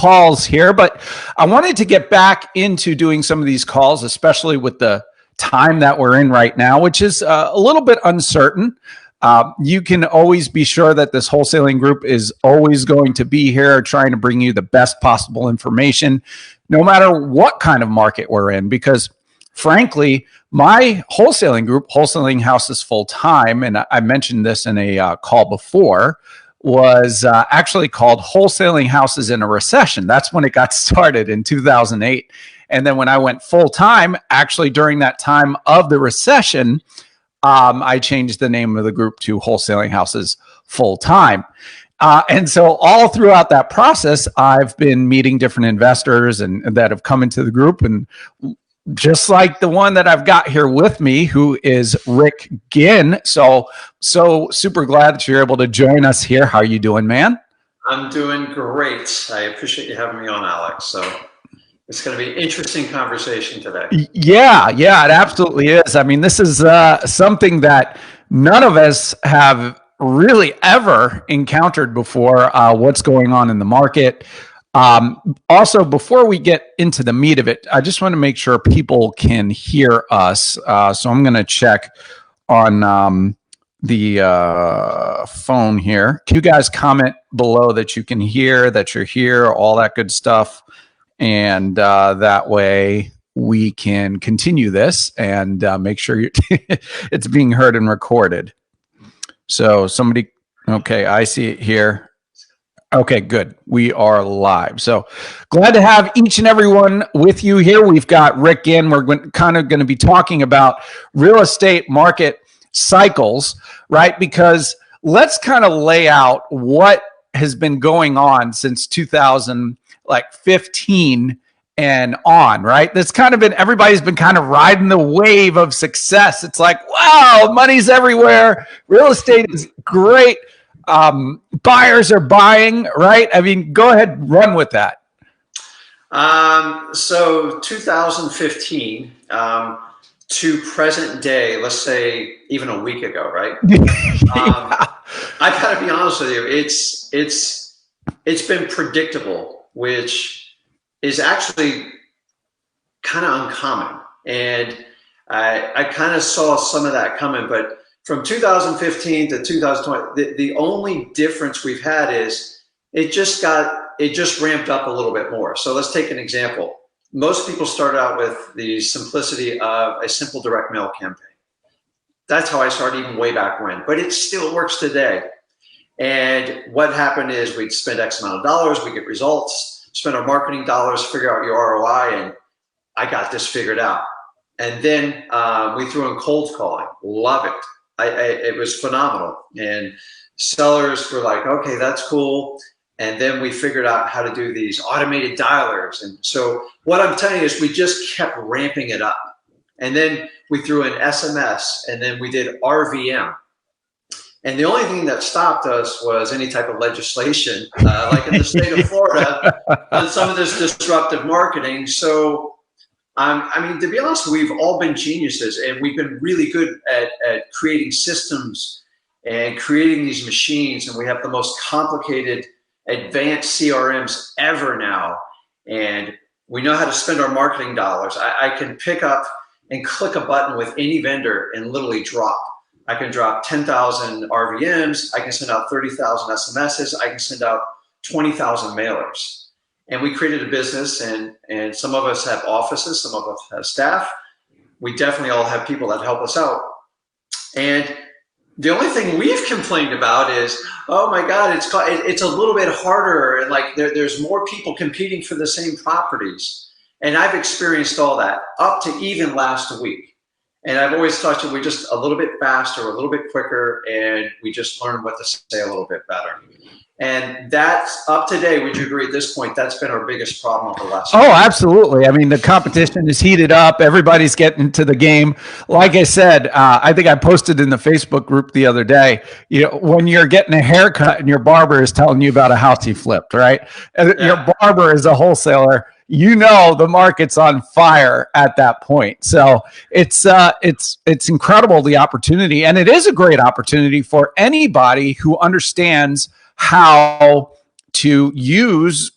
calls here, but I wanted to get back into doing some of these calls, especially with the time that we're in right now, which is a little bit uncertain. You can always be sure that this wholesaling group is always going to be here trying to bring you the best possible information, no matter what kind of market we're in, because frankly, my wholesaling group, Wholesaling Houses Full Time, and I mentioned this in a call before, was actually called Wholesaling Houses in a Recession. That's when it got started in 2008. And then when I went full time, actually during that time of the recession, I changed the name of the group to Wholesaling Houses Full Time. And so all throughout that process, I've been meeting different investors and that have come into the group, and just like the one that I've got here with me, who is Rick Ginn. So super glad that you're able to join us here. How are you doing, man? I'm doing great. I appreciate you having me on, Alex. So it's going to be an interesting conversation today. Yeah, it absolutely is. I mean, this is something that none of us have really ever encountered before, what's going on in the market. Also, before we get into the meat of it, I just want to make sure people can hear us. So I'm going to check on the phone here. Can you guys comment below that you can hear, that you're here, all that good stuff? And that way we can continue this and make sure it's being heard and recorded. So somebody, okay, I see it here. Okay, good. We are live. So glad to have each and every one with you here. We've got Rick Ginn. We're kind of going to be talking about real estate market cycles, right? Because let's kind of lay out what has been going on since 2015 and on, right? That's kind of been, everybody's been kind of riding the wave of success. It's like, wow, money's everywhere. Real estate is great. Buyers are buying, right? I mean, go ahead, run with that. So 2015 to present day, let's say even a week ago, right? I've got to be honest with you. It's been predictable, which is actually kind of uncommon. And I kind of saw some of that coming, but from 2015 to 2020, the only difference we've had is it just ramped up a little bit more. So let's take an example. Most people start out with the simplicity of a simple direct mail campaign. That's how I started even way back when, but it still works today. And what happened is we'd spend X amount of dollars, we get results, spend our marketing dollars, figure out your ROI, and I got this figured out. And then we threw in cold calling, love it. It was phenomenal, and sellers were like, okay, that's cool. And then we figured out how to do these automated dialers. And so what I'm telling you is we just kept ramping it up. And then we threw in SMS, and then we did RVM. And the only thing that stopped us was any type of legislation, like in the state of Florida, on some of this disruptive marketing. So I mean, to be honest, we've all been geniuses, and we've been really good at creating systems and creating these machines. And we have the most complicated, advanced CRMs ever now. And we know how to spend our marketing dollars. I can pick up and click a button with any vendor and literally drop. I can drop 10,000 RVMs. I can send out 30,000 SMSs. I can send out 20,000 mailers. And we created a business, and some of us have offices, some of us have staff. We definitely all have people that help us out. And the only thing we've complained about is, oh my God, it's a little bit harder, and like there's more people competing for the same properties. And I've experienced all that up to even last week. And I've always thought we're just a little bit faster, a little bit quicker, and we just learn what to say a little bit better. And that's up to date. Would you agree at this point? That's been our biggest problem over the last year. Oh, absolutely. I mean, the competition is heated up. Everybody's getting into the game. Like I said, I think I posted in the Facebook group the other day, you know, when you're getting a haircut and your barber is telling you about a house he flipped, right? Yeah. Your barber is a wholesaler. You know, the market's on fire at that point. So it's incredible, the opportunity. And it is a great opportunity for anybody who understands how to use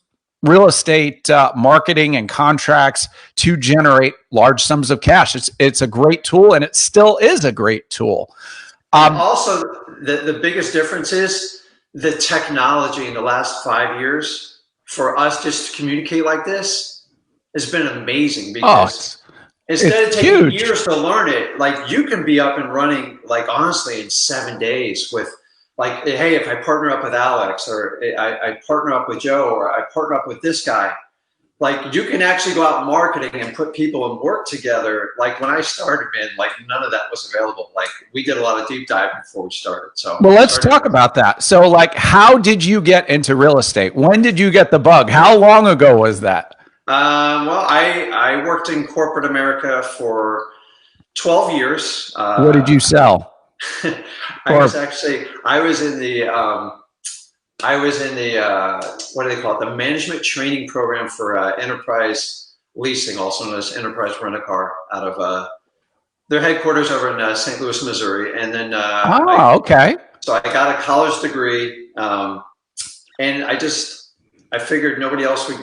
real estate marketing and contracts to generate large sums of cash. It's a great tool, and it still is a great tool. Also, the biggest difference is the technology in the last 5 years for us just to communicate like this has been amazing, because instead of taking years to learn it, like you can be up and running, like honestly, in 7 days with like, hey, if I partner up with Alex, or I partner up with Joe, or I partner up with this guy, like you can actually go out marketing and put people and work together. Like when I started, man, like none of that was available. Like we did a lot of deep dive before we started. So well, let's talk about that. So like, how did you get into real estate? When did you get the bug? How long ago was that? Well, I worked in corporate America for 12 years. What did you sell? I was in the what do they call it? The management training program for enterprise leasing, also known as enterprise rent-a-car, out of their headquarters over in St. Louis, Missouri. And then okay. So I got a college degree, and I figured nobody else would.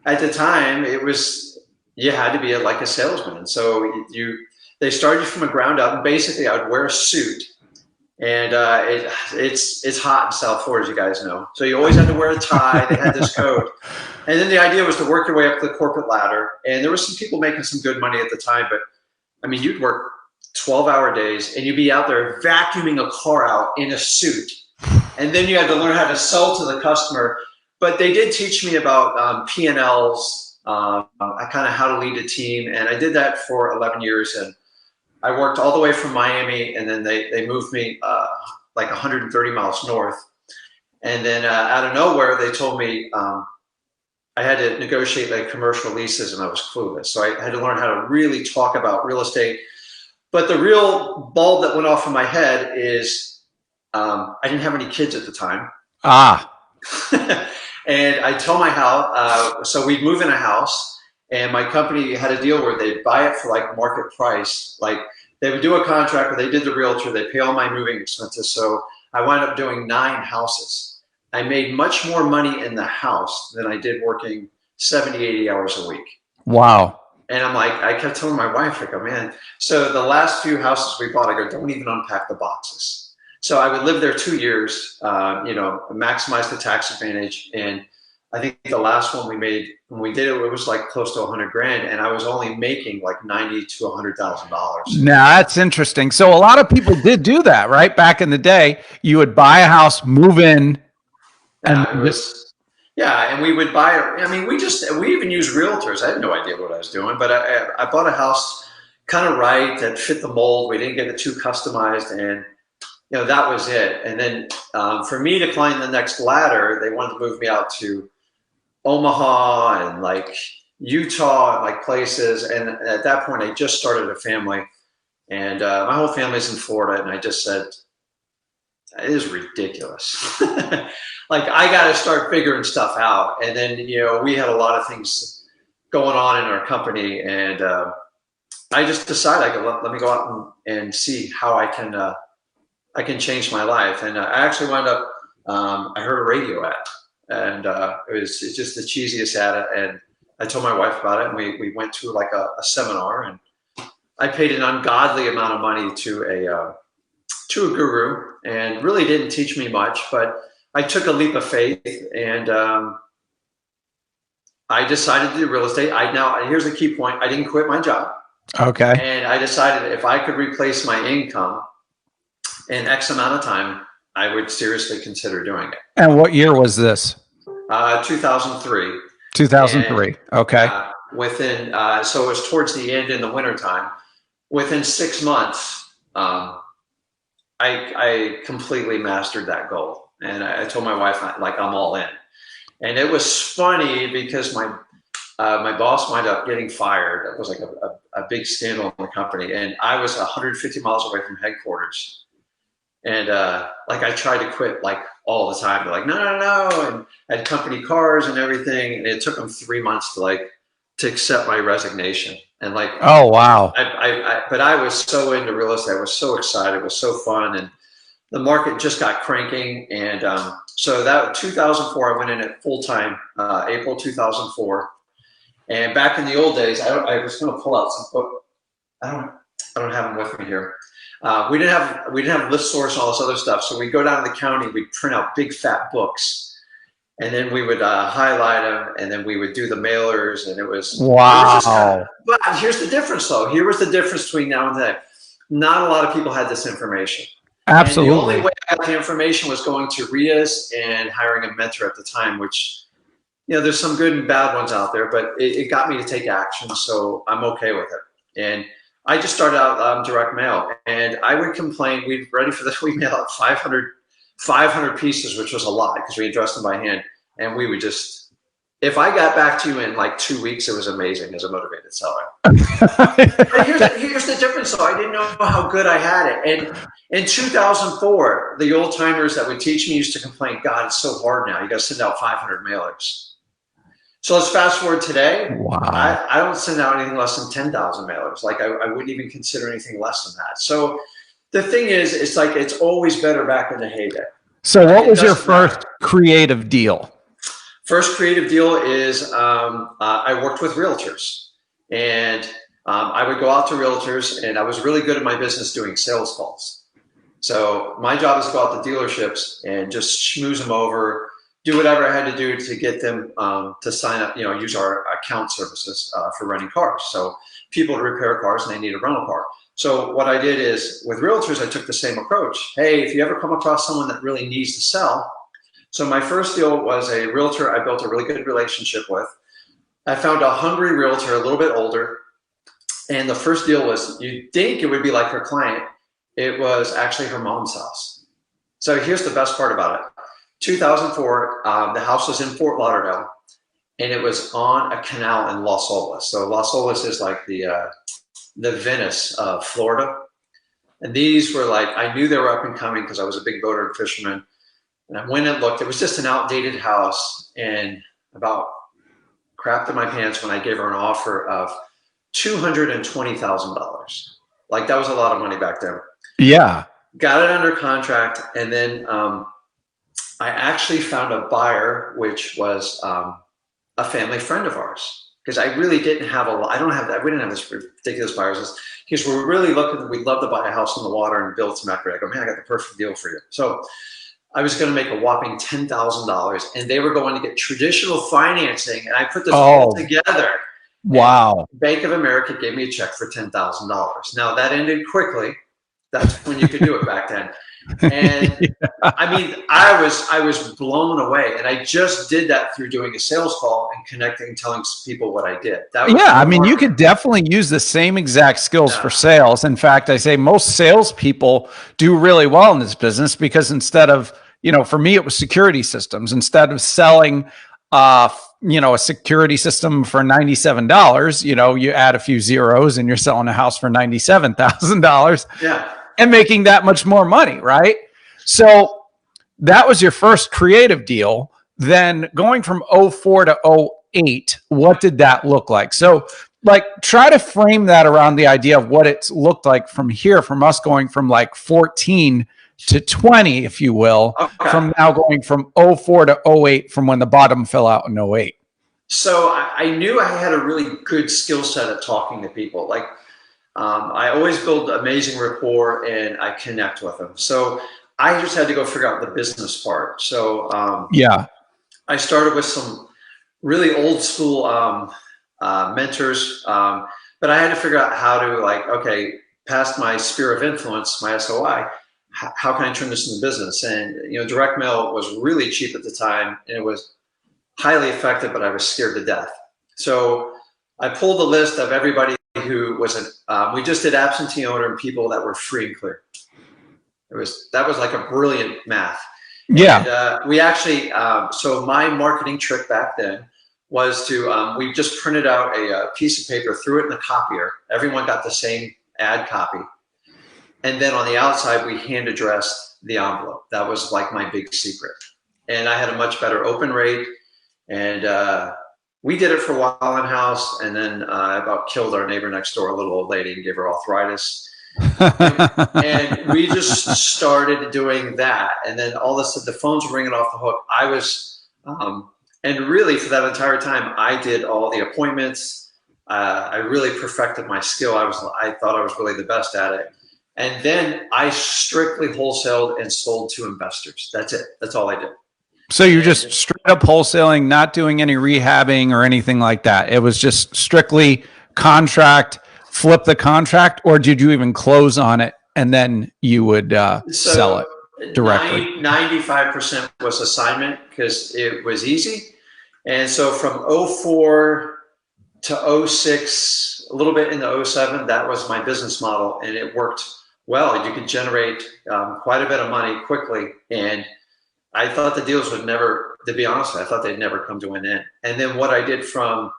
At the time, you had to be like a salesman, and so they started you from the ground up. And basically, I would wear a suit, and it's hot in South Florida, as you guys know. So you always had to wear a tie. They had this code, and then the idea was to work your way up the corporate ladder. And there were some people making some good money at the time, but I mean, you'd work 12-hour days, and you'd be out there vacuuming a car out in a suit, and then you had to learn how to sell to the customer. But they did teach me about P&Ls, kind of how to lead a team. And I did that for 11 years. And I worked all the way from Miami. And then they moved me like 130 miles north. And then out of nowhere, they told me I had to negotiate like commercial leases, and I was clueless. So I had to learn how to really talk about real estate. But the real bulb that went off in my head is I didn't have any kids at the time. And I told my house, so we'd move in a house, and my company had a deal where they'd buy it for like market price. Like they would do a contract where they did the realtor, they pay all my moving expenses. So I wound up doing 9 houses. I made much more money in the house than I did working 70, 80 hours a week. Wow. And I'm like, I kept telling my wife, I go, man, so the last few houses we bought, I go, don't even unpack the boxes. So I would live there 2 years, maximize the tax advantage. And I think the last one we made, when we did it, it was like close to $100,000, and I was only making like $90,000 to $100,000. Now that's interesting. So a lot of people did do that, right? Back in the day, you would buy a house, move in, and and we would buy it. I mean, we even used realtors. I had no idea what I was doing, but I bought a house kind of right that fit the mold. We didn't get it too customized, and that was it. And then for me to climb the next ladder, they wanted to move me out to Omaha and like Utah and like places. And at that point, I just started a family, and my whole family's in Florida. And I just said, it is ridiculous. Like I got to start figuring stuff out. And then, we had a lot of things going on in our company, and I just decided I could let me go out and see how I can change my life. And I actually wound up, I heard a radio ad, and it's just the cheesiest ad. And I told my wife about it, and we went to like a seminar, and I paid an ungodly amount of money to a guru, and really didn't teach me much, but I took a leap of faith, and I decided to do real estate. Now, here's the key point. I didn't quit my job. Okay. And I decided if I could replace my income in X amount of time, I would seriously consider doing it. And what year was this? 2003. 2003. Okay. So it was towards the end in the wintertime. Within 6 months, I completely mastered that goal. And I told my wife, like, I'm all in. And it was funny because my boss wound up getting fired. It was like a big scandal in the company. And I was 150 miles away from headquarters. And like I tried to quit like all the time. They're like, no. And I had company cars and everything. And it took them 3 months to accept my resignation. And like, oh, wow. But I was so into real estate. I was so excited. It was so fun. And the market just got cranking. And So that 2004, I went in at full time, April 2004. And back in the old days, I was going to pull out some book. I don't have them with me here. We didn't have list source and all this other stuff. So we'd go down to the county, we'd print out big fat books, and then we would highlight them, and then we would do the mailers, and it was wow. But here's the difference, though. Here was the difference between now and then. Not a lot of people had this information. Absolutely. And the only way I got the information was going to RIAs and hiring a mentor at the time, which, there's some good and bad ones out there, but it got me to take action, so I'm okay with it. And I just started out direct mail, and I would complain. We'd ready for this. We mailed out 500 pieces, which was a lot because we addressed them by hand. And we would just, if I got back to you in like 2 weeks, it was amazing as a motivated seller. But here's the difference, though. I didn't know how good I had it. And in 2004, the old timers that would teach me used to complain, God, it's so hard now. You got to send out 500 mailers. So let's fast forward today. Wow. I don't send out anything less than 10,000 mailers. Like I wouldn't even consider anything less than that. So the thing is, it's like it's always better back in the heyday. So what was your first creative deal? First creative deal is I worked with realtors, and I would go out to realtors, and I was really good at my business doing sales calls. So my job is to go out to dealerships and just schmooze them over, do whatever I had to do to get them to sign up, use our account services for renting cars. So people to repair cars and they need a rental car. So what I did is with realtors, I took the same approach. Hey, if you ever come across someone that really needs to sell. So my first deal was a realtor I built a really good relationship with. I found a hungry realtor, a little bit older. And the first deal was, you'd think it would be like her client. It was actually her mom's house. So here's the best part about it. 2004, the house was in Fort Lauderdale, and it was on a canal in Las Olas. So Las Olas is like the Venice of Florida. And these were like, I knew they were up and coming because I was a big boater and fisherman. And I went and looked. It was just an outdated house, and about crapped in my pants when I gave her an offer of $220,000. Like that was a lot of money back then. Yeah. Got it under contract, and then I actually found a buyer, which was a family friend of ours, because I really didn't have we didn't have this ridiculous buyers. Because we're really looking, we'd love to buy a house on the water and build some equity. I go, man, I got the perfect deal for you. So I was going to make a whopping $10,000, and they were going to get traditional financing, and I put this all together. Wow. And Bank of America gave me a check for $10,000. Now that ended quickly. That's when you could do it back then. And yeah. I mean, I was blown away, and I just did that through doing a sales call and connecting, telling people what I did. That was I mean, you could definitely use the same exact skills for sales. In fact, I say most salespeople do really well in this business because instead of, for me, it was security systems. Instead of selling, a security system for $97, you add a few zeros and you're selling a house for $97,000. Yeah. And making that much more money, right? So that was your first creative deal. Then going from 04 to 08, what did that look like? So like try to frame that around the idea of what it looked like from here, from us going from like 14 to 20, if you will, from now going from 04 to 08, from when the bottom fell out in 08. So I knew I had a really good skill set at talking to people. Like, I always build amazing rapport and I connect with them. So I just had to go figure out the business part. So I started with some really old school mentors, but I had to figure out how to past my sphere of influence, my SOI, how can I turn this into business? And direct mail was really cheap at the time, and it was highly effective, but I was scared to death. So I pulled a list of everybody who was we just did absentee owner and people that were free and clear. That was like a brilliant math. Yeah. And we actually, so my marketing trick back then was to, we just printed out a piece of paper, threw it in the copier. Everyone got the same ad copy. And then on the outside, we hand addressed the envelope. That was like my big secret. And I had a much better open rate. And we did it for a while in house, and then I about killed our neighbor next door, a little old lady, and gave her arthritis. And we just started doing that. And then all of a sudden the phones were ringing off the hook. I was, and really for that entire time, I did all the appointments. I really perfected my skill. I thought I was really the best at it. And then I strictly wholesaled and sold to investors. That's it. That's all I did. So you're just straight up wholesaling, not doing any rehabbing or anything like that. It was just strictly contract, flip the contract, or did you even close on it and then you would sell it directly? 95% was assignment because it was easy. And so from 04 to 06, a little bit into 07, that was my business model, and it worked well. You could generate quite a bit of money quickly. And I thought the deals would never, to be honest, I thought they'd never come to an end. And then what I did from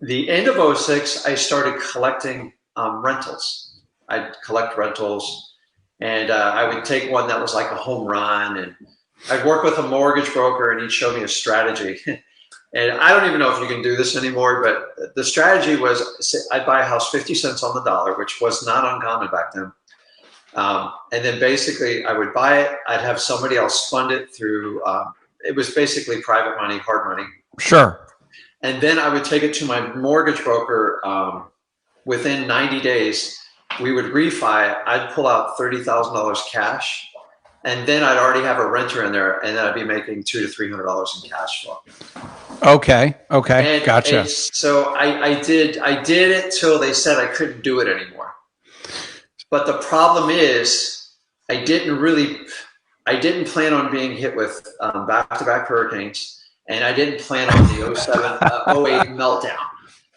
the end of 06, I started collecting rentals. I'd collect rentals, and I would take one that was like a home run, and I'd work with a mortgage broker, and he'd show me a strategy. And I don't even know if you can do this anymore, but the strategy was I'd buy a house 50 cents on the dollar, which was not uncommon back then. And then basically I would buy it. I'd have somebody else fund it through, it was basically private money, hard money. Sure. And then I would take it to my mortgage broker. Within 90 days, we would refi it. I'd pull out $30,000 cash, and then I'd already have a renter in there, and then I'd be making $200 to $300 in cash flow. Okay. And, Gotcha. And so I did it till they said I couldn't do it anymore. But the problem is I didn't plan on being hit with back-to-back hurricanes, and I didn't plan on the 07, 08 meltdown.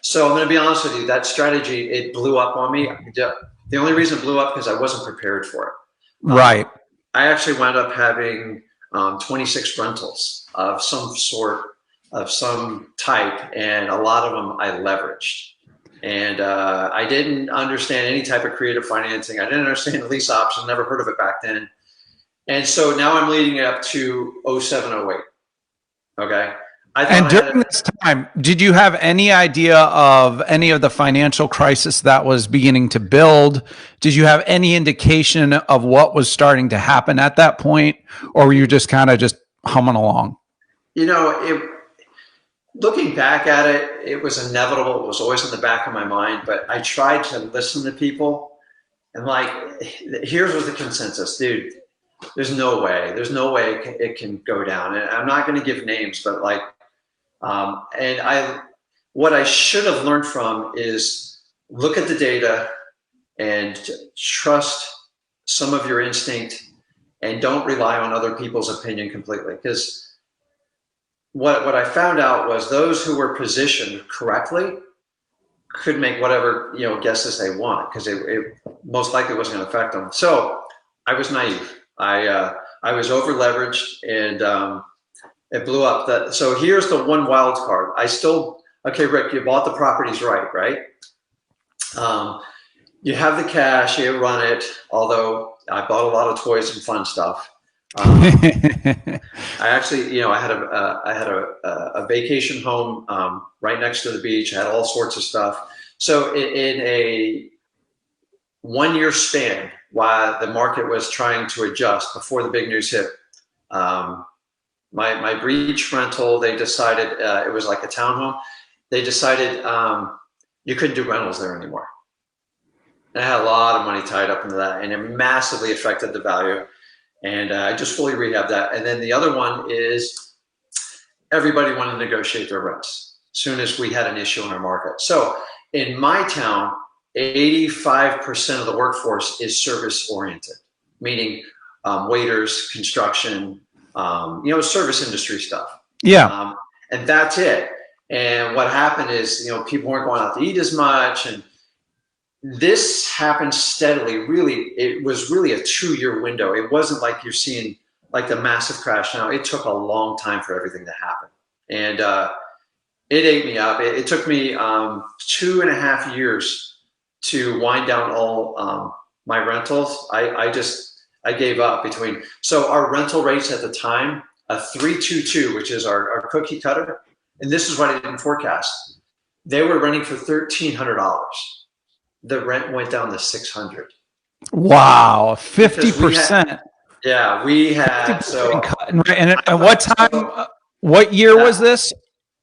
So I'm going to be honest with you, that strategy, it blew up on me. The only reason it blew up because I wasn't prepared for it. Right. I actually wound up having 26 rentals of some sort, of some type, and a lot of them I leveraged. And I didn't understand any type of creative financing. I didn't understand the lease option, never heard of it back then. And so now I'm leading up to 07, 08. Okay. And during this time, did you have any idea of any of the financial crisis that was beginning to build? Did you have any indication of what was starting to happen at that point? Or were you just kind of just humming along? You know, looking back at it, it was inevitable. It was always in the back of my mind, but I tried to listen to people, and like, here's what the consensus, dude, there's no way it can go down. And I'm not going to give names, but like, what I should have learned from is look at the data and trust some of your instinct, and don't rely on other people's opinion completely. Because what I found out was those who were positioned correctly could make whatever guesses they want, because it most likely wasn't going to affect them. So I was naive. I was over leveraged, and it blew up. So here's the one wild card. Okay, Rick, you bought the properties right? You have the cash, you run it, although I bought a lot of toys and fun stuff. I actually, I had a vacation home right next to the beach. I had all sorts of stuff. So in a 1 year span, while the market was trying to adjust before the big news hit, my beach rental, they decided, it was like a townhome. They decided you couldn't do rentals there anymore. And I had a lot of money tied up into that, and it massively affected the value. And I just fully rehabbed that. And then the other one is everybody wanted to negotiate their rents as soon as we had an issue in our market. So in my town, 85% of the workforce is service oriented, meaning waiters, construction, service industry stuff. Yeah. And that's it. And what happened is, people weren't going out to eat as much. And this happened steadily. Really, it was really a 2 year window. It wasn't like you're seeing like the massive crash now. It took a long time for everything to happen. And it ate me up. It took me 2.5 years to wind down all my rentals. I gave up between. So our rental rates at the time, a 322, which is our cookie cutter, and this is what I didn't forecast. They were renting for $1,300. The rent went down to $600. Wow, Because 50%. yeah, we had, so And what time, what year was that, this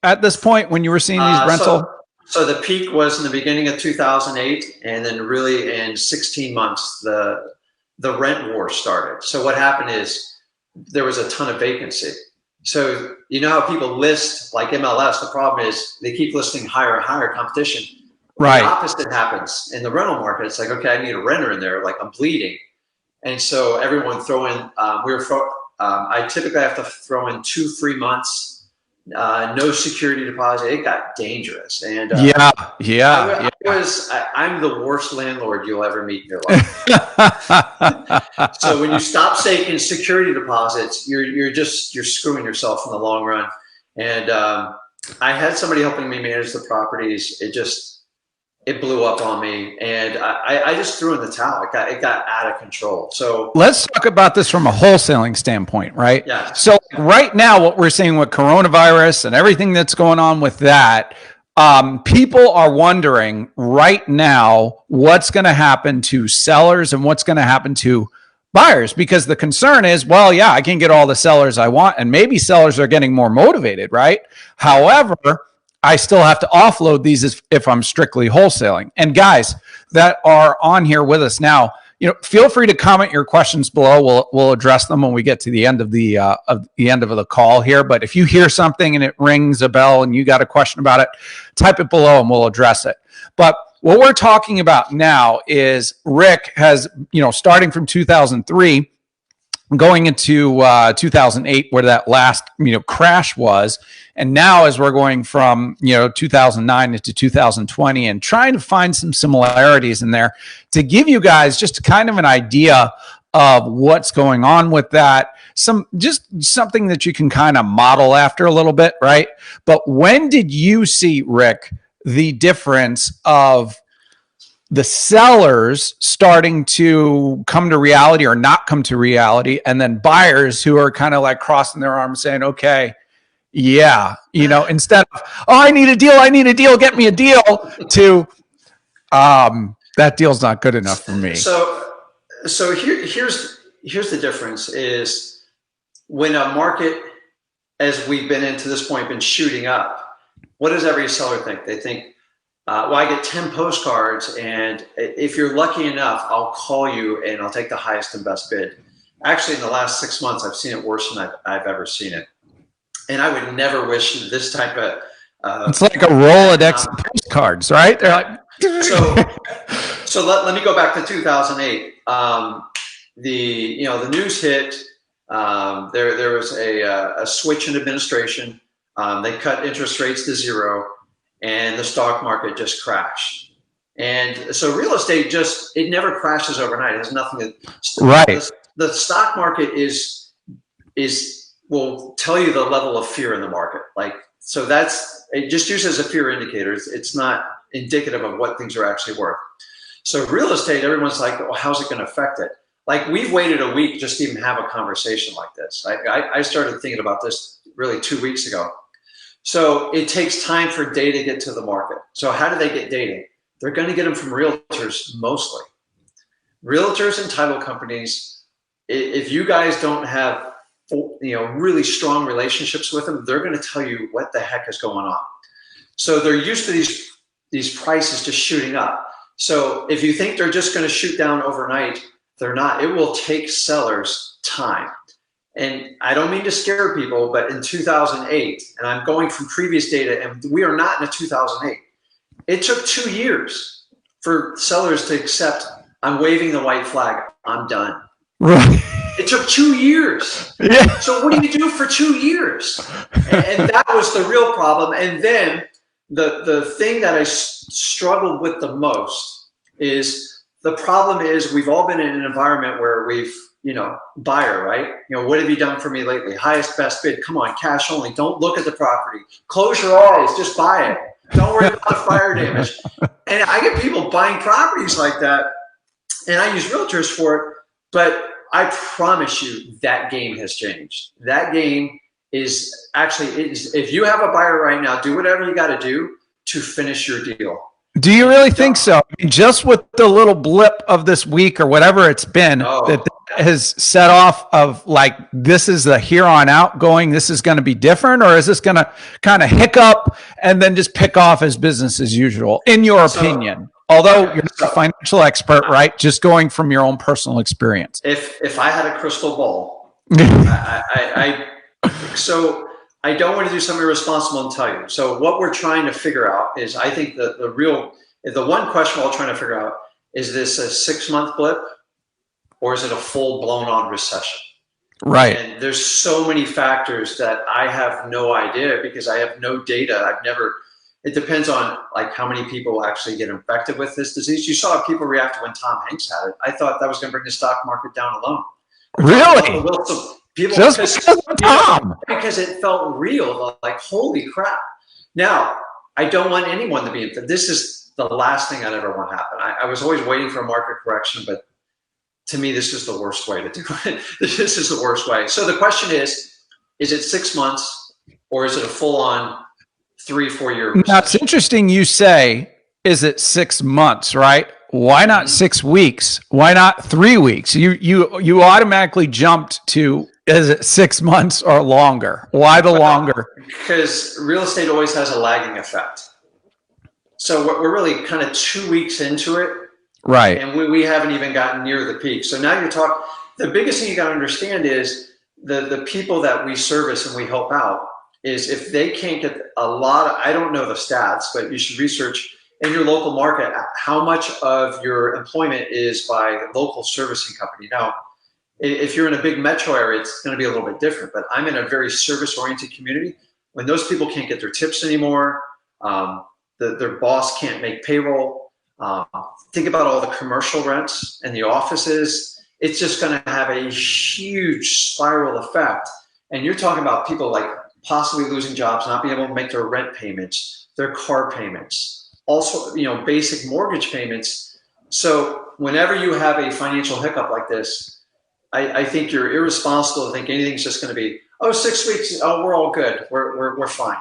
at this point when you were seeing these rental? so the peak was in the beginning of 2008, and then really in 16 months, the rent war started. So what happened is there was a ton of vacancy. So you know how people list like MLS, the problem is they keep listing higher and higher competition. Right. The opposite happens in the rental market. It's like, okay, I need a renter in there, like I'm bleeding. And so everyone throw in, I typically have to throw in 2-3 months, no security deposit. It got dangerous. And I'm the worst landlord you'll ever meet in your life. So when you stop taking security deposits, you're screwing yourself in the long run. And I had somebody helping me manage the properties. It blew up on me, and I just threw in the towel. It got out of control. So let's talk about this from a wholesaling standpoint, right? Yeah. So right now, what we're seeing with coronavirus and everything that's going on with that, people are wondering right now what's going to happen to sellers and what's going to happen to buyers, because the concern is, well, yeah, I can get all the sellers I want, and maybe sellers are getting more motivated, right? However, I still have to offload these if I'm strictly wholesaling. And guys that are on here with us now, feel free to comment your questions below. We'll address them when we get to the end of the call here. But if you hear something and it rings a bell and you got a question about it, type it below and we'll address it. But what we're talking about now is Rick has, starting from 2003, going into 2008, where that last crash was, and now as we're going from 2009 into 2020 and trying to find some similarities in there to give you guys just kind of an idea of what's going on with that, just something that you can kind of model after a little bit, right? But when did you see, Rick, the difference of the sellers starting to come to reality or not come to reality, and then buyers who are kind of like crossing their arms saying, okay, yeah, instead of, oh, I need a deal, get me a deal, to that deal's not good enough for me. So here's the difference is when a market, as we've been into this point, been shooting up, what does every seller think? They think, well, I get 10 postcards, and if you're lucky enough, I'll call you and I'll take the highest and best bid. Actually, in the last 6 months, I've seen it worse than I've ever seen it. And I would never wish this type of... it's like a Rolodex of postcards, right? They're like... So let me go back to 2008. The news hit. There was a switch in administration. They cut interest rates to zero, and the stock market just crashed. And so real estate it never crashes overnight. It has nothing to... Right. The stock market will tell you the level of fear in the market. So it just used as a fear indicator. It's not indicative of what things are actually worth. So real estate, everyone's like, well, how's it going to affect it? Like, we've waited a week just to even have a conversation like this. I started thinking about this really 2 weeks ago. So it takes time for data to get to the market. So how do they get data? They're going to get them from realtors mostly. Realtors and title companies, if you guys don't have really strong relationships with them, they're going to tell you what the heck is going on. So they're used to these prices just shooting up. So if you think they're just going to shoot down overnight, they're not. It will take sellers time. And I don't mean to scare people, but in 2008, and I'm going from previous data, and we are not in a 2008. It took 2 years for sellers to accept, I'm waving the white flag, I'm done. Right. It took 2 years. Yeah. So what do you do for 2 years? And that was the real problem. And then the thing that I struggled with the most is the problem is we've all been in an environment where we've, buyer, right? What have you done for me lately? Highest, best bid. Come on, cash only. Don't look at the property. Close your eyes. Just buy it. Don't worry about the fire damage. And I get people buying properties like that, and I use realtors for it, but I promise you that game has changed. That game is actually, if you have a buyer right now, do whatever you got to do to finish your deal. Do you really think so? I mean, just with the little blip of this week or whatever it's been that has set off of like, this is the here on out going, this is going to be different, or is this going to kind of hiccup and then just pick off as business as usual, in your opinion? Although you're not a financial expert, right? Just going from your own personal experience. If I had a crystal ball, so I don't want to do something irresponsible and tell you. So what we're trying to figure out is, I think the one question we're all trying to figure out, is this a 6-month blip or is it a full blown on recession? Right. And there's so many factors that I have no idea, because I have no data. It depends on like how many people actually get infected with this disease. You saw how people reacted when Tom Hanks had it. I thought that was going to bring the stock market down alone. Really? People just because of Tom. Because it felt real, like, holy crap. Now, I don't want anyone to be infected. This is the last thing I'd ever want to happen. I was always waiting for a market correction, but to me, this is the worst way to do it. This is the worst way. So the question is it 6 months or is it a full-on 3-4 year recession? Now, it's interesting you say, is it 6 months, right? Why not 6 weeks? Why not 3 weeks? You automatically jumped to, is it 6 months or longer? Why the longer? Because real estate always has a lagging effect. So we're really kind of 2 weeks into it. Right. And we haven't even gotten near the peak. So now you're talking, the biggest thing you got to understand is the people that we service and we help out is, if they can't get I don't know the stats, but you should research in your local market how much of your employment is by local servicing company. Now, if you're in a big metro area, it's going to be a little bit different, but I'm in a very service-oriented community. When those people can't get their tips anymore, their boss can't make payroll, think about all the commercial rents and the offices. It's just going to have a huge spiral effect. And you're talking about people like possibly losing jobs, not being able to make their rent payments, their car payments, also, basic mortgage payments. So whenever you have a financial hiccup like this, I think you're irresponsible to think anything's just going to be, 6 weeks, we're all good, we're fine.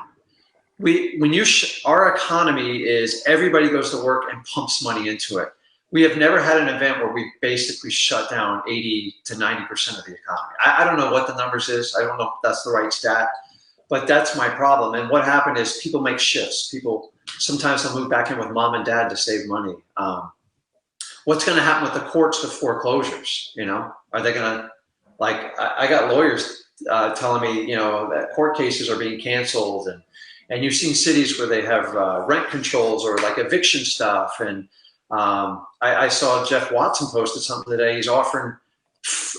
Our economy is, everybody goes to work and pumps money into it. We have never had an event where we basically shut down 80 to 90% of the economy. I don't know what the numbers is. I don't know if that's the right stat, but that's my problem. And what happened is people make shifts. People, sometimes they'll move back in with mom and dad to save money. What's going to happen with the courts with foreclosures? Are they going to, like, I got lawyers telling me, that court cases are being canceled, and you've seen cities where they have rent controls or like eviction stuff. And I saw Jeff Watson posted something today. He's offering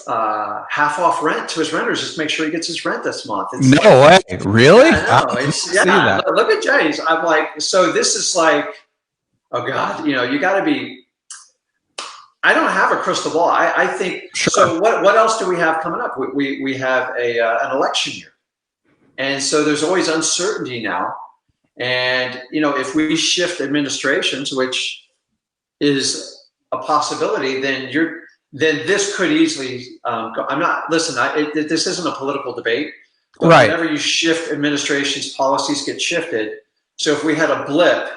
half off rent to his renters just to make sure he gets his rent this month. No way. Really? Yeah, look at Jay's. I'm like, so this is like, oh God, you got to be, I don't have a crystal ball. I think, sure. So what else do we have coming up? We have an election year. And so there's always uncertainty now. And, if we shift administrations, which is a possibility, then this could easily go. This isn't a political debate, but right. Whenever you shift administrations, policies get shifted. So if we had a blip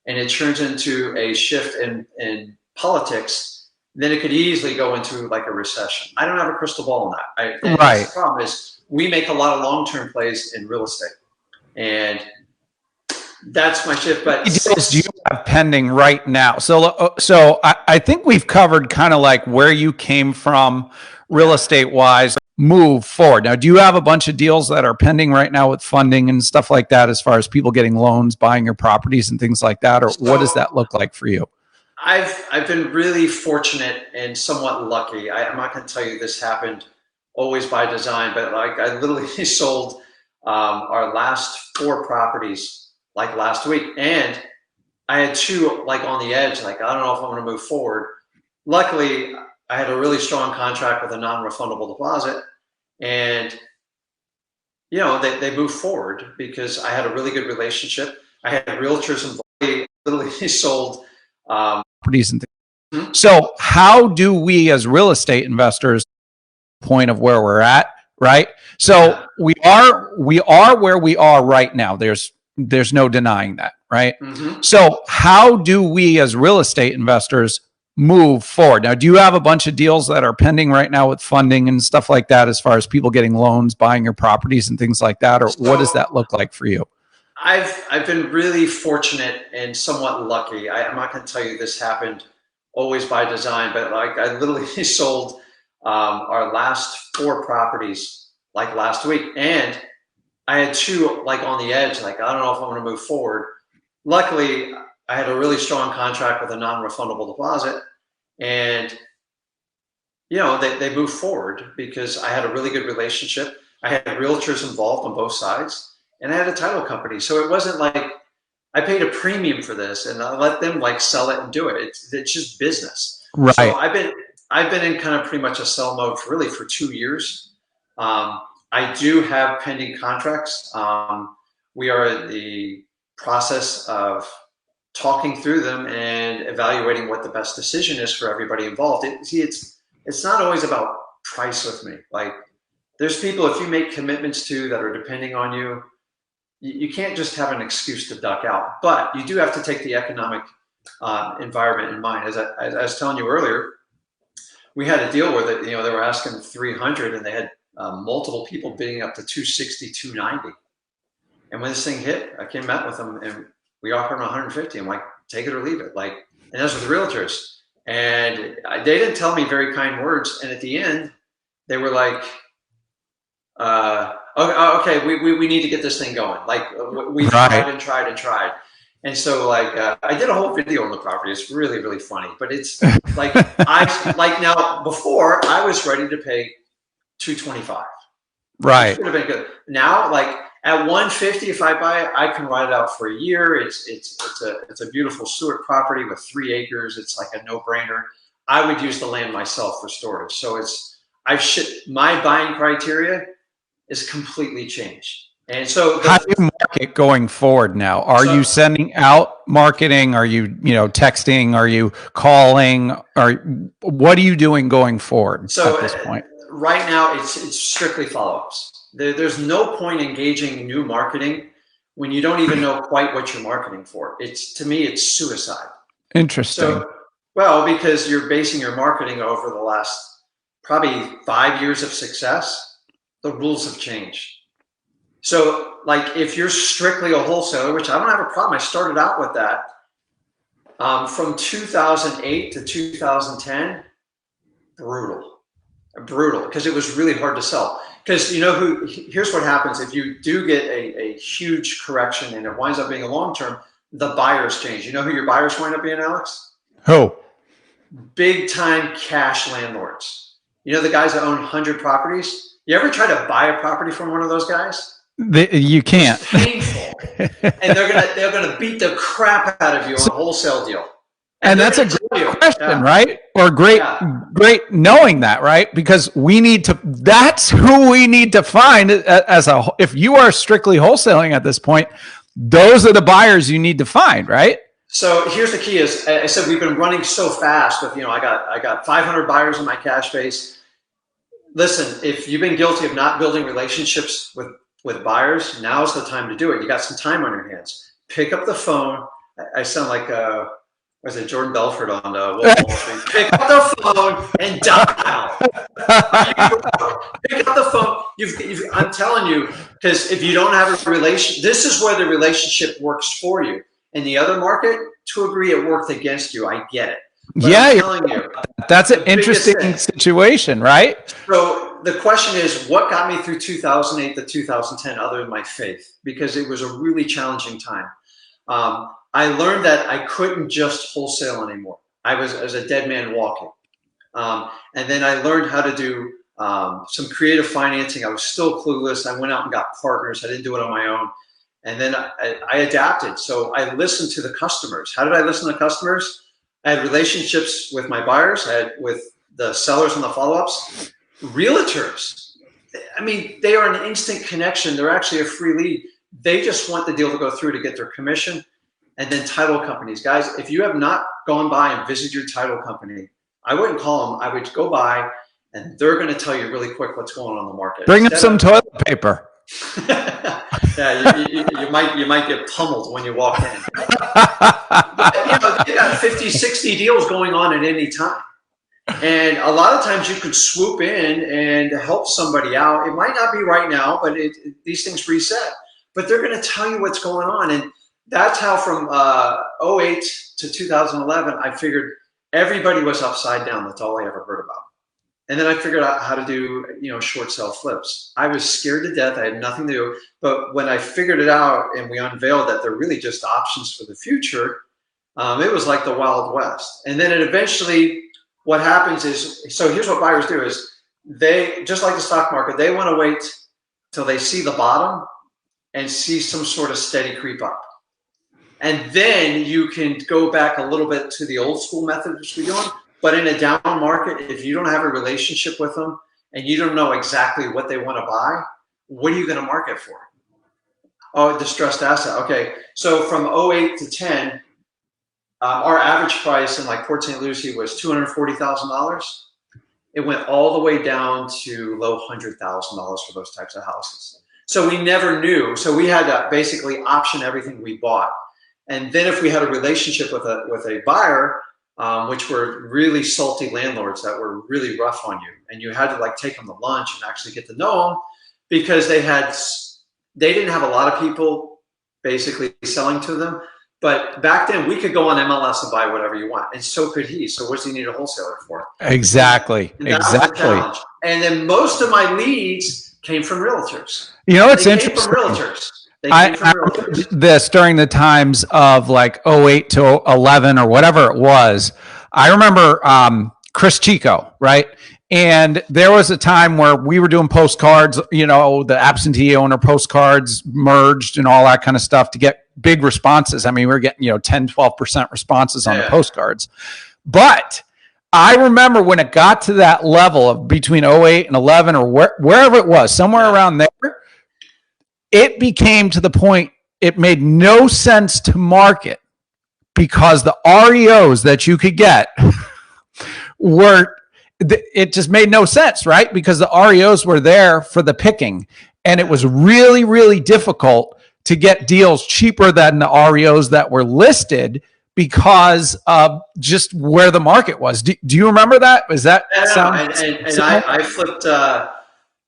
and it turns into a shift in politics, then it could easily go into like a recession. I don't have a crystal ball on that. Right. The problem is we make a lot of long-term plays in real estate, and that's my shift. But deals do you have pending right now? So I think we've covered kind of like where you came from real estate wise. Move forward. Now, do you have a bunch of deals that are pending right now with funding and stuff like that, as far as people getting loans, buying your properties and things like that? Or what does that look like for you? I've been really fortunate and somewhat lucky. I'm not going to tell you this happened always by design, but like I literally sold our last 4 properties like last week, and I had 2 like on the edge, like I don't know if I'm going to move forward. Luckily, I had a really strong contract with a non-refundable deposit, and they moved forward because I had a really good relationship. I had realtors involved. Literally sold properties and things. Mm-hmm. So how do we as real estate investors point of where we're at, right? So we are where we are right now. There's no denying that, right? Mm-hmm. So how do we as real estate investors move forward? Now, do you have a bunch of deals that are pending right now with funding and stuff like that, as far as people getting loans, buying your properties and things like that? Or what does that look like for you? I've been really fortunate and somewhat lucky. I'm not going to tell you this happened always by design, but like I literally sold our last 4 properties like last week, and I had 2 like on the edge, like I don't know if I'm going to move forward. Luckily, I had a really strong contract with a non-refundable deposit, and they moved forward because I had a really good relationship. I had realtors involved on both sides, and I had a title company. So it wasn't like I paid a premium for this and I let them like sell it and do it. It's just business. Right. So I've been in kind of pretty much a sell mode for 2 years. I do have pending contracts. We are in the process of talking through them and evaluating what the best decision is for everybody involved. It's not always about price with me. Like there's people, if you make commitments to that are depending on you, you can't just have an excuse to duck out, but you do have to take the economic environment in mind. As I was telling you earlier, we had a deal where they were asking 300 and they had multiple people bidding up to 260, 290. And when this thing hit, I came out with them and we offered them 150. I'm like, take it or leave it. Like, and that's with the realtors. And they didn't tell me very kind words. And at the end, they were like, okay, we need to get this thing going. Like we tried and tried and tried. And so like, I did a whole video on the property. It's really, really funny, but it's like, now before I was ready to pay 225. Right. Would have been good. Now, like at 150, if I buy it, I can ride it out for a year. It's a beautiful Stewart property with 3 acres. It's like a no-brainer. I would use the land myself for storage. So my buying criteria is completely changed. And so how do you market going forward now? Are you sending out marketing? Are you, texting? Are you calling? What are you doing going forward at this point? Right now, it's strictly follow-ups. There's no point engaging new marketing when you don't even know quite what you're marketing for. To me, it's suicide. Interesting. Well, because you're basing your marketing over the last probably 5 years of success, the rules have changed. So like if you're strictly a wholesaler, which I don't have a problem, I started out with that. From 2008 to 2010, brutal, because it was really hard to sell. Because here's what happens if you do get a huge correction and it winds up being a long-term, the buyers change. You know who your buyers wind up being, Alex? Who? Big time cash landlords. You know the guys that own 100 properties? You ever try to buy a property from one of those guys? You can't. It's painful. And they're gonna beat the crap out of you on a wholesale deal. And that's a great question, right? Or great knowing that, right? Because that's who we need to find if you are strictly wholesaling at this point, those are the buyers you need to find, right? So here's the key is, I said, we've been running so fast with, I got 500 buyers in my cash base. Listen, if you've been guilty of not building relationships with buyers, now's the time to do it. You got some time on your hands. Pick up the phone. I sound like, was it Jordan Belfort on Wall Street? Pick up the phone and dial. Pick up the phone. I'm telling you, because if you don't have a relation, this is where the relationship works for you. In the other market, to agree, it worked against you. I get it. But I'm telling you, that's an interesting situation, right? So the question is, what got me through 2008 to 2010 other than my faith? Because it was a really challenging time. I learned that I couldn't just wholesale anymore. I was a dead man walking. And then I learned how to do some creative financing. I was still clueless. I went out and got partners. I didn't do it on my own. And then I adapted. So I listened to the customers. How did I listen to customers? I had relationships with my buyers. I had with the sellers and the follow-ups. Realtors. I mean, they are an instant connection. They're actually a free lead. They just want the deal to go through to get their commission. And then title companies. Guys, if you have not gone by and visited your title company, I wouldn't call them. I would go by and they're going to tell you really quick what's going on in the market. Bring up some toilet paper. Yeah, you might get pummeled when you walk in. But they got 50, 60 deals going on at any time. And a lot of times you could swoop in and help somebody out. It might not be right now, but these things reset. But they're going to tell you what's going on. And that's how from 08 to 2011, I figured everybody was upside down. That's all I ever heard about. And then I figured out how to do, short sale flips. I was scared to death. I had nothing to do. But when I figured it out and we unveiled that they're really just options for the future, it was like the Wild West. And then it eventually, what happens is, so here's what buyers do is they, just like the stock market, they want to wait till they see the bottom and see some sort of steady creep up. And then you can go back a little bit to the old school method, which we're doing. But in a down market, if you don't have a relationship with them and you don't know exactly what they want to buy, what are you going to market for? Oh, distressed asset. Okay. So from 08 to 10, our average price in like Port St. Lucie was $240,000. It went all the way down to low $100,000 for those types of houses. So we never knew. So we had to basically option everything we bought. And then if we had a relationship with a buyer, which were really salty landlords that were really rough on you, and you had to like take them to lunch and actually get to know them, because they didn't have a lot of people basically selling to them. But back then we could go on MLS and buy whatever you want, and so could he. So what does he need a wholesaler for? Exactly. Exactly. And then most of my leads came from realtors. It's interesting. Came from realtors. I remember this during the times of like 08 to 11 or whatever it was. I remember Chris Chico, right? And there was a time where we were doing postcards, the absentee owner postcards merged and all that kind of stuff to get big responses. I mean, we were getting, 10, 12% responses on the postcards. But I remember when it got to that level of between 08 and 11 or wherever it was, somewhere around there, it became to the point it made no sense to market because the REOs that you could get it just made no sense, right? Because the REOs were there for the picking, and it was really, really difficult to get deals cheaper than the REOs that were listed because of just where the market was. Do you remember that? Is that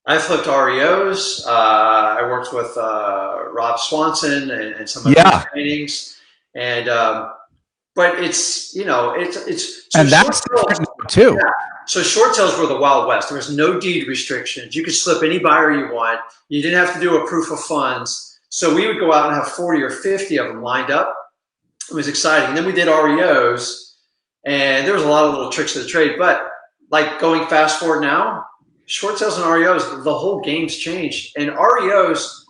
I flipped REOs. I worked with Rob Swanson and some of his trainings, and but it's so and that's different too. Yeah. So short sales were the Wild West. There was no deed restrictions. You could slip any buyer you want. You didn't have to do a proof of funds. So we would go out and have 40 or 50 of them lined up. It was exciting. And then we did REOs, and there was a lot of little tricks of the trade. But like going fast forward now, short sales and REOs, the whole game's changed. And REOs,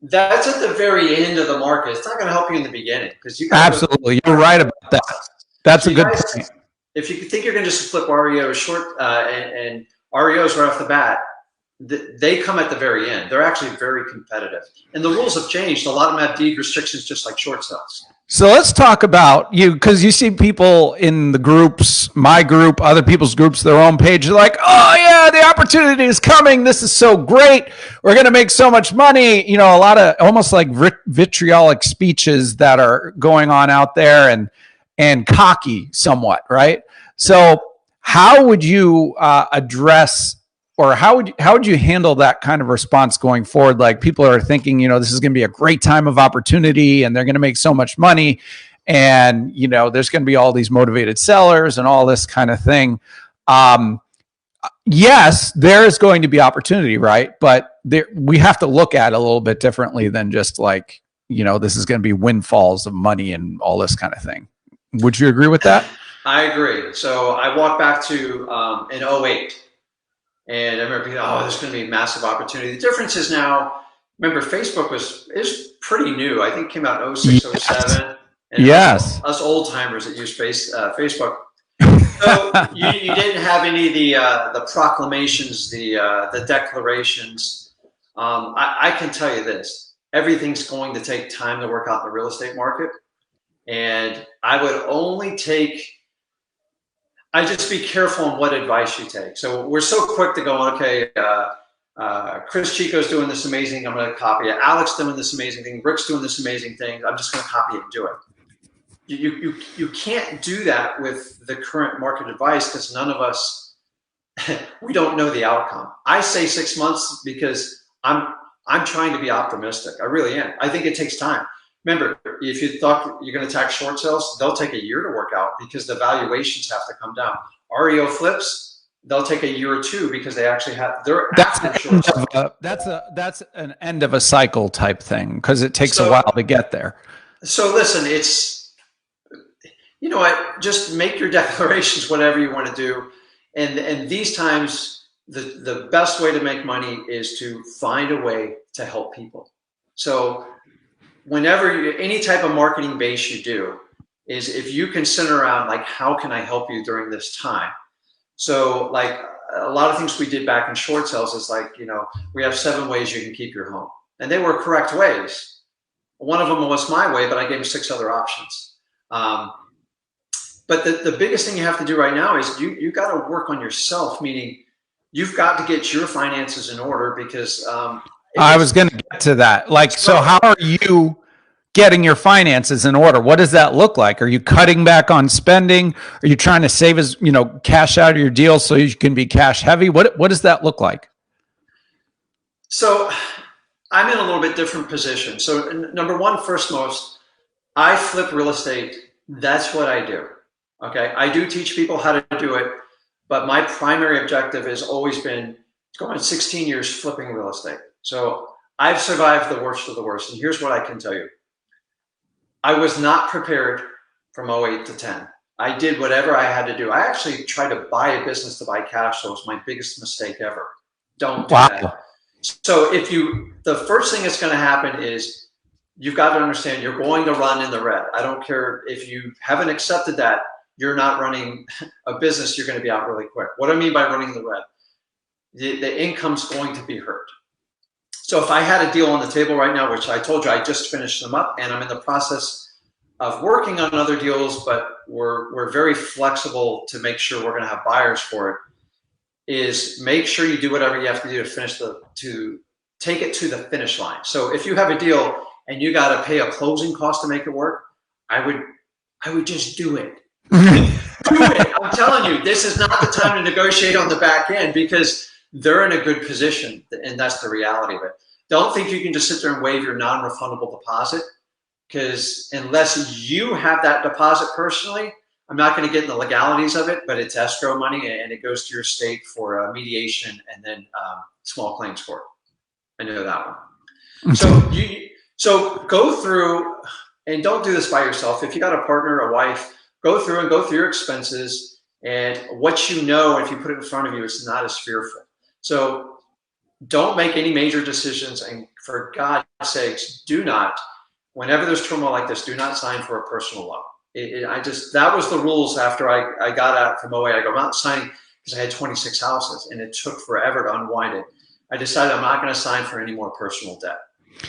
that's at the very end of the market. It's not going to help you in the beginning because you absolutely. You're right about that. That's a good point. If you think you're going to just flip REOs short and REOs right off the bat, they come at the very end. They're actually very competitive, and the rules have changed. A lot of them have deed restrictions, just like short sales. So let's talk about you, because you see people in the groups, my group, other people's groups, their own page, they're like, oh yeah, the opportunity is coming. This is so great. We're going to make so much money. A lot of almost like vitriolic speeches that are going on out there and cocky somewhat, right? So how would you address, or how would you handle that kind of response going forward? Like people are thinking, this is going to be a great time of opportunity and they're going to make so much money. And, there's going to be all these motivated sellers and all this kind of thing. Yes, there is going to be opportunity, right? But we have to look at it a little bit differently than just like, this is going to be windfalls of money and all this kind of thing. Would you agree with that? I agree. So I walked back to in 08. And I remember, there's going to be a massive opportunity. The difference is now, remember, Facebook is pretty new. I think it came out in 06, 07. And us old timers that use Facebook. So you didn't have any of the proclamations, the declarations. I can tell you this: everything's going to take time to work out in the real estate market, and I would only take. I just be careful on what advice you take. So we're so quick to go, okay, Chris Chico's doing this amazing, I'm going to copy it. Alex doing this amazing thing. Rick's doing this amazing thing. I'm just going to copy it and do it. You can't do that with the current market advice because none of us, we don't know the outcome. I say 6 months because I'm trying to be optimistic. I really am. I think it takes time. Remember, if you thought you're going to attack short sales, they'll take a year to work out because the valuations have to come down. REO flips, they'll take a year or two because they actually have that's an end of a cycle type thing because it takes a while to get there. So listen, it's, you know what, just make your declarations, whatever you want to do. And these times, the best way to make money is to find a way to help people. So whenever any type of marketing base you do is if you can center around like, how can I help you during this time? So like a lot of things we did back in short sales is like, you know, we have 7 ways you can keep your home. And they were correct ways. One of them was my way, but I gave them 6 other options. But the biggest thing you have to do right now is you got to work on yourself, meaning you've got to get your finances in order because I was going to get to that. Like, so how are you getting your finances in order? What does that look like? Are you cutting back on spending? Are you trying to save as, you know, cash out of your deal so you can be cash heavy? What does that look like? So I'm in a little bit different position. So number one, first most, I flip real estate. That's what I do. Okay. I do teach people how to do it, but my primary objective has always been going 16 years flipping real estate. So I've survived the worst of the worst. And here's what I can tell you. I was not prepared from 08 to 10. I did whatever I had to do. I actually tried to buy a business to buy cash. So it was my biggest mistake ever. Don't do that. So the first thing that's going to happen is you've got to understand you're going to run in the red. I don't care if you haven't accepted that, you're not running a business, you're going to be out really quick. What do I mean by running the red? The income's going to be hurt. So if I had a deal on the table right now, which I told you I just finished them up and I'm in the process of working on other deals, but we're very flexible to make sure we're going to have buyers for it, is make sure you do whatever you have to do to take it to the finish line. So if you have a deal and you got to pay a closing cost to make it work, I would just do it. Do it. I'm telling you, this is not the time to negotiate on the back end because they're in a good position, and that's the reality of it. Don't think you can just sit there and waive your non-refundable deposit, because unless you have that deposit personally, I'm not going to get in the legalities of it, but it's escrow money and it goes to your state for mediation and then small claims court. I know that one. So go through, and don't do this by yourself. If you got a partner, a wife, go through your expenses and what you know. If you put it in front of you, it's not as fearful. So don't make any major decisions, and for God's sakes, do not, whenever there's turmoil like this, do not sign for a personal loan. That was the rules after I got out from OA. I go, I'm not signing because I had 26 houses and it took forever to unwind it. I decided I'm not going to sign for any more personal debt.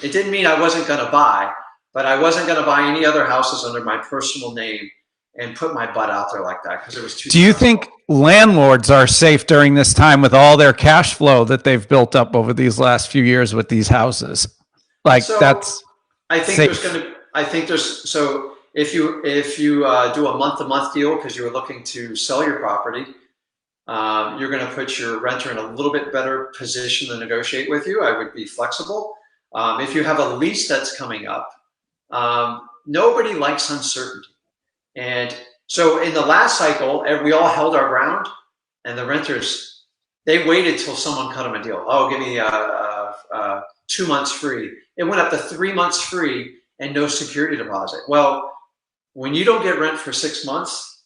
It didn't mean I wasn't going to buy, but I wasn't going to buy any other houses under my personal name and put my butt out there like that because it was too. Do you think landlords are safe during this time with all their cash flow that they've built up over these last few years with these houses? Like so that's I think safe. So if you do a month-to-month deal because you're looking to sell your property, you're going to put your renter in a little bit better position to negotiate with you. I would be flexible. If you have a lease that's coming up, nobody likes uncertainty. And so in the last cycle, we all held our ground, and the renters, they waited till someone cut them a deal. Oh, give me 2 months free. It went up to 3 months free and no security deposit. Well, when you don't get rent for 6 months,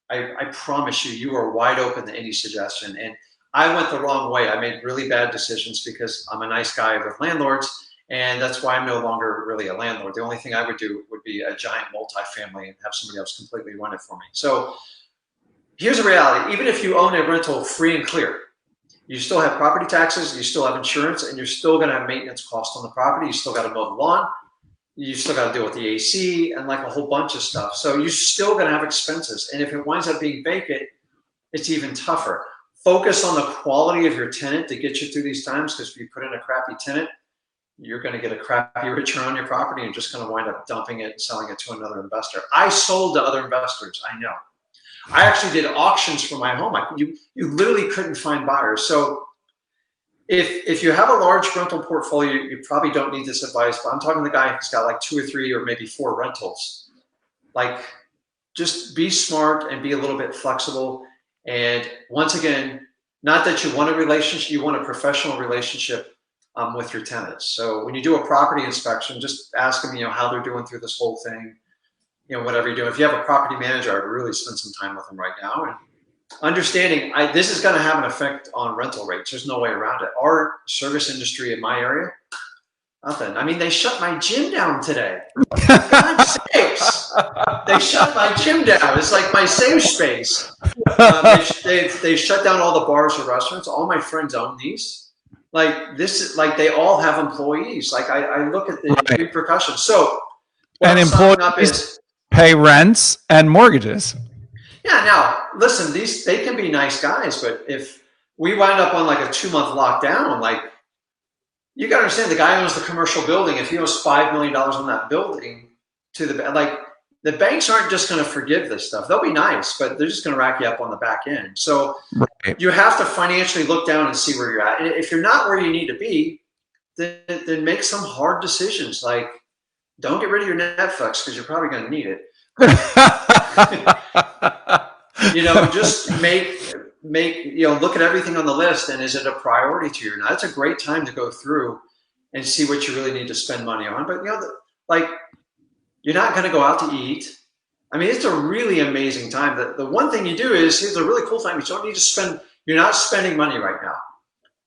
I promise you are wide open to any suggestion. And I went the wrong way. I made really bad decisions because I'm a nice guy with landlords. And that's why I'm no longer really a landlord. The only thing I would do would be a giant multifamily and have somebody else completely run it for me. So here's the reality. Even if you own a rental free and clear, you still have property taxes, you still have insurance, and you're still going to have maintenance costs on the property. You still got to mow the lawn. You still got to deal with the AC and like a whole bunch of stuff. So you're still going to have expenses. And if it winds up being vacant, it's even tougher. focus on the quality of your tenant to get you through these times, because if you put in a crappy tenant, you're going to get a crappy return on your property. And you're just going to wind up dumping it and selling it to another investor. I sold to other investors. I know. I actually did auctions for my home. You literally couldn't find buyers. So if you have a large rental portfolio, you probably don't need this advice, but I'm talking to the guy who's got like 2 or 3 or maybe 4 rentals. Like, just be smart and be a little bit flexible. And once again, not that you want a relationship, you want a professional relationship with your tenants. So when you do a property inspection, just ask them, how they're doing through this whole thing, whatever you're doing. If you have a property manager, I would really spend some time with them right now. And understanding this is going to have an effect on rental rates. There's no way around it. Our service industry in my area, nothing. I mean, they shut my gym down today. God's sakes. They shut my gym down. It's like my safe space. They shut down all the bars or restaurants. All my friends own these. Like, this is like, they all have employees. Like, I look at the repercussions. So, and employees pay rents and mortgages. Yeah. Now, listen, they can be nice guys, but if we wind up on like a 2-month lockdown, like, you got to understand, the guy owns the commercial building. If he owes $5 million on that building, the banks aren't just going to forgive this stuff. They'll be nice, but they're just going to rack you up on the back end. So you have to financially look down and see where you're at. And if you're not where you need to be, then make some hard decisions. Like, don't get rid of your Netflix, because you're probably going to need it. Just look at everything on the list, and is it a priority to you? Now, that's a great time to go through and see what you really need to spend money on. But you're not going to go out to eat. I mean, it's a really amazing time. The one thing you do is, here's a really cool time. You don't need to spend. You're not spending money right now.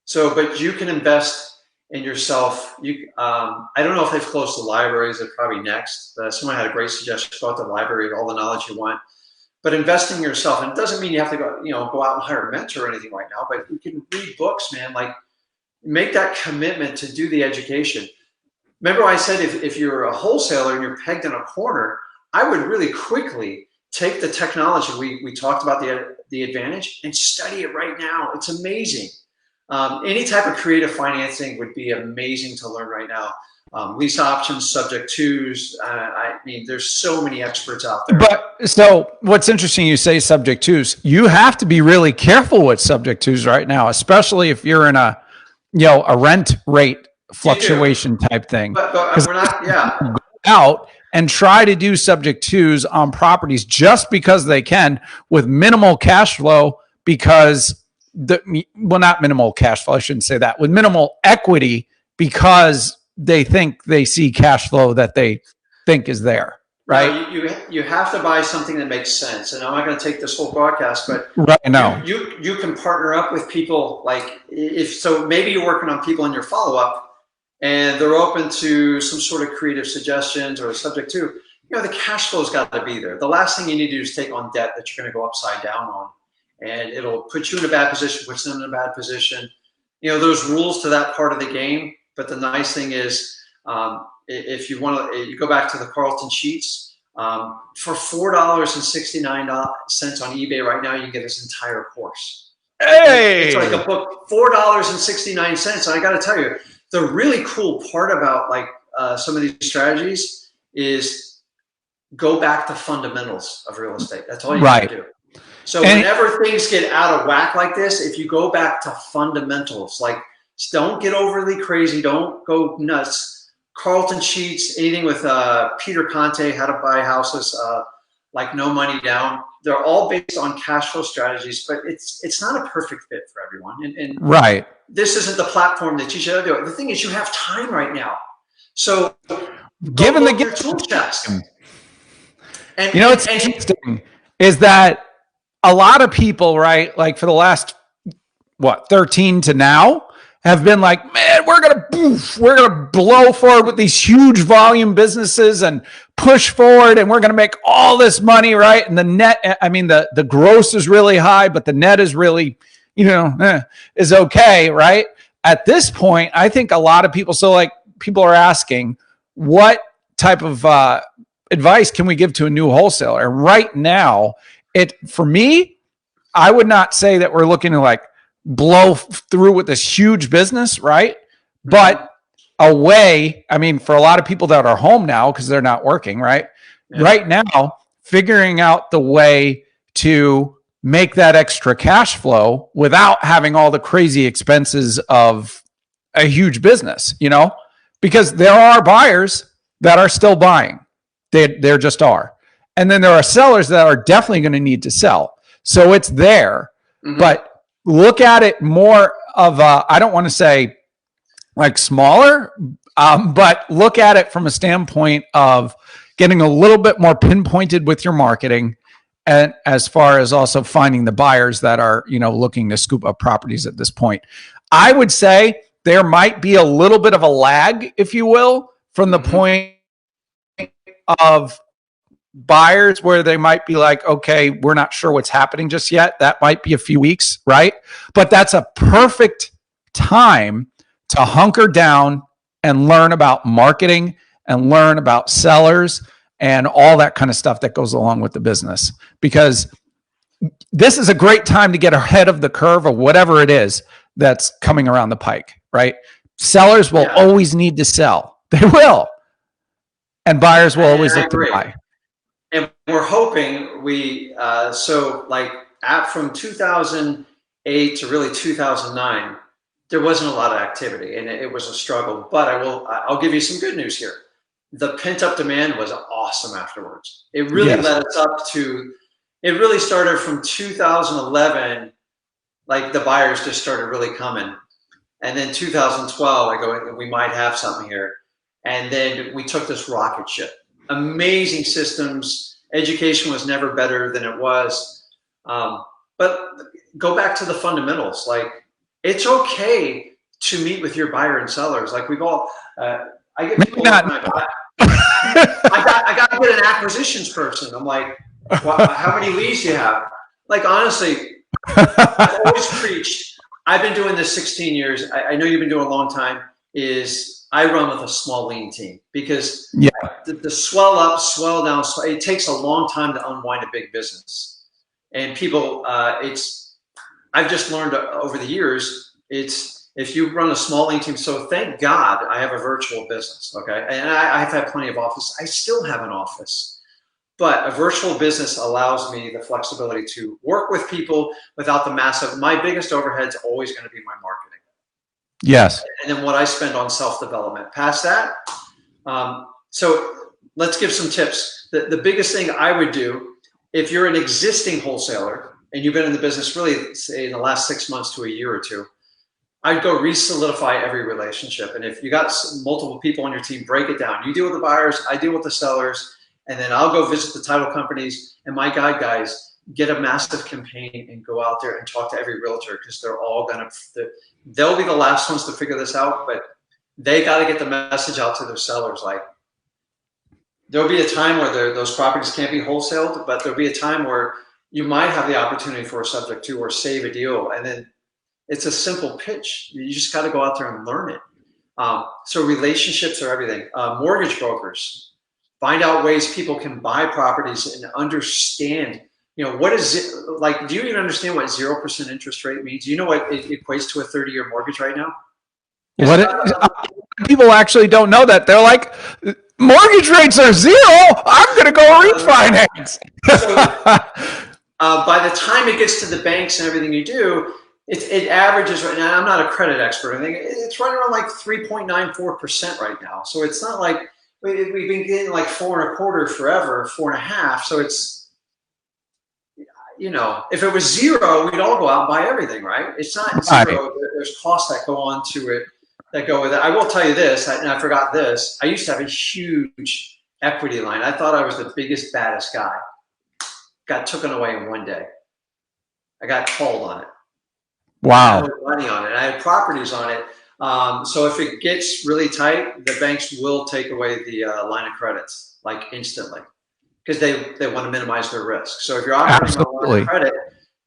So, but you can invest in yourself. I don't know if they've closed the libraries. They're probably next. Someone had a great suggestion. Go out to the library, all the knowledge you want. But investing in yourself, and it doesn't mean you have to go out and hire a mentor or anything right now, but you can read books, man. Like, make that commitment to do the education. Remember I said, if you're a wholesaler and you're pegged in a corner, I would really quickly take the technology we talked about, the advantage, and study it right now. It's amazing. Any type of creative financing would be amazing to learn right now. Lease options, subject twos. I mean, there's so many experts out there. But so what's interesting, you say subject twos. You have to be really careful with subject twos right now, especially if you're in a rent rate fluctuation type thing. But we're not, go out and try to do subject twos on properties just because they can, with minimal cash flow, because not minimal cash flow, I shouldn't say that, with minimal equity, because they think they see cash flow that they think is there, right? You have to buy something that makes sense. And I'm not going to take this whole broadcast, but right now you can partner up with people. Like, maybe you're working on people in your follow-up, and they're open to some sort of creative suggestions or a subject to, the cash flow's got to be there. The last thing you need to do is take on debt that you're going to go upside down on, and it'll put you in a bad position, puts them in a bad position. There's rules to that part of the game. But the nice thing is, if you want to, you go back to the Carlton sheets, for $4.69 on eBay right now, you can get this entire course. Hey! It's like a book, $4.69. And I got to tell you, the really cool part about some of these strategies is go back to fundamentals of real estate. That's all you got to do. So whenever things get out of whack like this, if you go back to fundamentals, don't get overly crazy. Don't go nuts. Carlton sheets, anything with Peter Conte, how to buy houses, no money down. They're all based on cash flow strategies, but it's not a perfect fit for everyone. And right. This isn't the platform that you should do it. The thing is, you have time right now. So given the your tool chest. And what's interesting is that a lot of people, right, like for the last 13 to now, have been like, man, we're gonna blow forward with these huge volume businesses and push forward, and we're gonna make all this money, right? And the net, I mean, the gross is really high, but the net is really, is okay, right? At this point, I think a lot of people, people are asking, what type of advice can we give to a new wholesaler? And right now, for me, I would not say that we're looking to like blow through with this huge business, right? But a way, I mean, for a lot of people that are home now because they're not working, right? Yeah. Right now, figuring out the way to make that extra cash flow without having all the crazy expenses of a huge business, you know, because there are buyers that are still buying. There just are. And then there are sellers that are definitely going to need to sell. So it's there, but look at it more of a, I don't want to say like smaller, but look at it from a standpoint of getting a little bit more pinpointed with your marketing, and as far as also finding the buyers that are, you know, looking to scoop up properties at this point. I would say there might be a little bit of a lag, if you will, from the point of buyers where they might be like, okay, we're not sure what's happening just yet. That might be a few weeks, right? But that's a perfect time to hunker down and learn about marketing and learn about sellers and all that kind of stuff that goes along with the business, because this is a great time to get ahead of the curve of whatever it is that's coming around the pike, right? Sellers will always need to sell. They will. And buyers will always look to buy. And we're hoping from 2008 to really 2009, there wasn't a lot of activity and it was a struggle, but I'll give you some good news here. The pent-up demand was awesome afterwards. It really led us up to, it really started from 2011, like the buyers just started really coming. And then 2012, I go, we might have something here. And then we took this rocket ship. Amazing systems. Education was never better than it was. But go back to the fundamentals. Like, it's okay to meet with your buyer and sellers. Like we've all, I get people I got to get an acquisitions person. I'm like, how many leads do you have? Like, honestly, I've always preached. I've been doing this 16 years. I know you've been doing a long time. I run with a small lean team because the swell up, swell down, it takes a long time to unwind a big business. And people, I've just learned over the years, if you run a small lean team, so thank God I have a virtual business, okay? And I've had plenty of office. I still have an office, but a virtual business allows me the flexibility to work with people without the massive, my biggest overhead is always going to be my marketing. Yes. And then what I spend on self-development. Past that, so let's give some tips. The biggest thing I would do, if you're an existing wholesaler and you've been in the business really, say, in the last 6 months to a year or two, I'd go re-solidify every relationship. And if you got multiple people on your team, break it down. You deal with the buyers, I deal with the sellers, and then I'll go visit the title companies. And my guys, get a massive campaign and go out there and talk to every realtor, because they're all going to, they'll be the last ones to figure this out, but they got to get the message out to their sellers. Like, there'll be a time where those properties can't be wholesaled, but there'll be a time where you might have the opportunity for a subject to or save a deal. And then it's a simple pitch. You just got to go out there and learn it. So relationships are everything. Mortgage brokers, find out ways people can buy properties and understand, you know, what is it like? Do you even understand what 0% interest rate means? Do you know what it equates to a 30-year mortgage right now? People actually don't know that. They're like, mortgage rates are 0. I'm going to go refinance. So, by the time it gets to the banks and everything you do, it averages right now. I'm not a credit expert. I think it's running around like 3.94% right now. So it's not like we've been getting like 4.25% forever, 4.5%. So it's, you know, if it was 0, we'd all go out and buy everything, right? It's not 0. There's costs that go on to it that go with it. I will tell you this, and I forgot this. I used to have a huge equity line. I thought I was the biggest, baddest guy. Got taken away in one day. I got called on it. Wow. I had money on it. I had properties on it. So if it gets really tight, the banks will take away the line of credits, like instantly, because they want to minimize their risk. So if you're operating on a line of credit,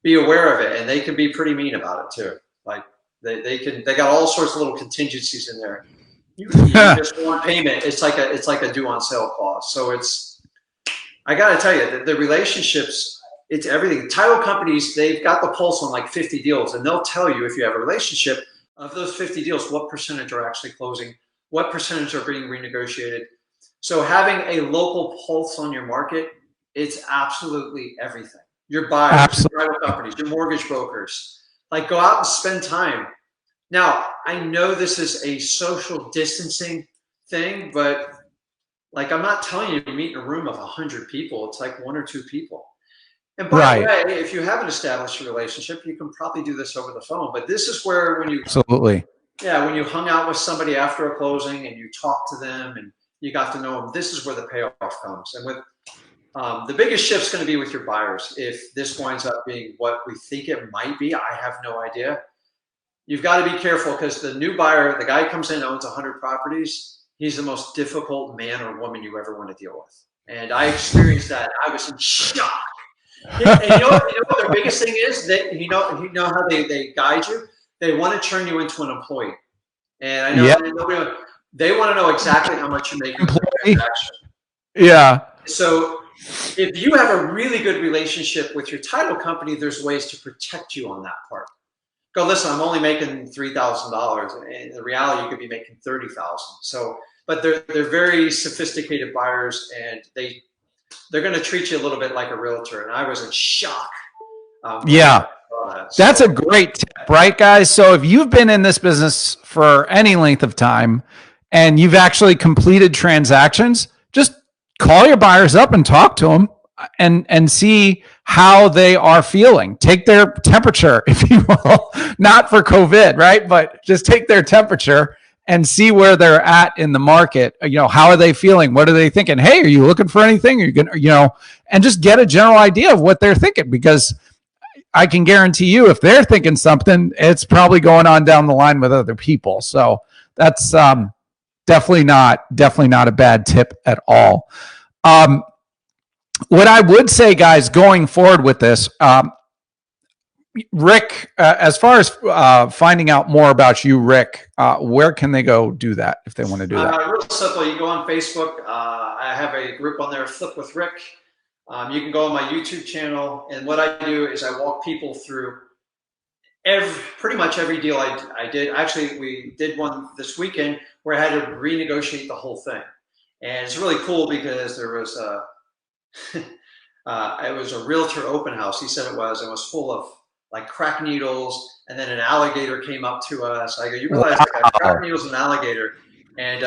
be aware of it, and they can be pretty mean about it too. Like they got all sorts of little contingencies in there. You just one payment. It's like a due on sale clause. So I got to tell you, the relationships It's everything. Title companies, they've got the pulse on like 50 deals, and they'll tell you if you have a relationship of those 50 deals, what percentage are actually closing, what percentage are being renegotiated. So having a local pulse on your market, it's absolutely everything. Your buyers, your title companies, your mortgage brokers, like go out and spend time. Now, I know this is a social distancing thing, but like I'm not telling you to meet in a room of 100 people. It's like 1 or 2 people. And by the way, if you haven't established a relationship, you can probably do this over the phone. But this is where when you when you hung out with somebody after a closing and you talked to them and you got to know them, this is where the payoff comes. And with the biggest shift's going to be with your buyers. If this winds up being what we think it might be, I have no idea. You've got to be careful because the new buyer, the guy who comes in, owns 100 properties. He's the most difficult man or woman you ever want to deal with. And I experienced that. I was in shock. And you know what their biggest thing is? That you know how they guide you? They want to turn you into an employee. And I know they want to know exactly how much you're making per transaction. Yeah. So if you have a really good relationship with your title company, there's ways to protect you on that part. Go, listen, I'm only making $3,000, and in the reality, you could be making $30,000. So, but they're very sophisticated buyers, and they're going to treat you a little bit like a realtor. And I was in shock. That's a great tip, right, guys? So if you've been in this business for any length of time and you've actually completed transactions, just call your buyers up and talk to them and see how they are feeling. Take their temperature, if you will, not for COVID, right? But just take their temperature and see where they're at in the market. You know, how are they feeling? What are they thinking? Hey, are you looking for anything? Are you gonna, and just get a general idea of what they're thinking, because I can guarantee you if they're thinking something, it's probably going on down the line with other people. So that's definitely not a bad tip at all. What I would say, guys, going forward with this, Rick, as far as finding out more about you, Rick, where can they go do that if they want to do that? Real simple. You go on Facebook. I have a group on there, Flip with Rick. You can go on my YouTube channel. And what I do is I walk people through pretty much every deal I did. Actually, we did one this weekend where I had to renegotiate the whole thing. And it's really cool because there was it was a realtor open house. He said it was full of like crack needles, and then an alligator came up to us. I go, you realize I got crack needles and alligator, and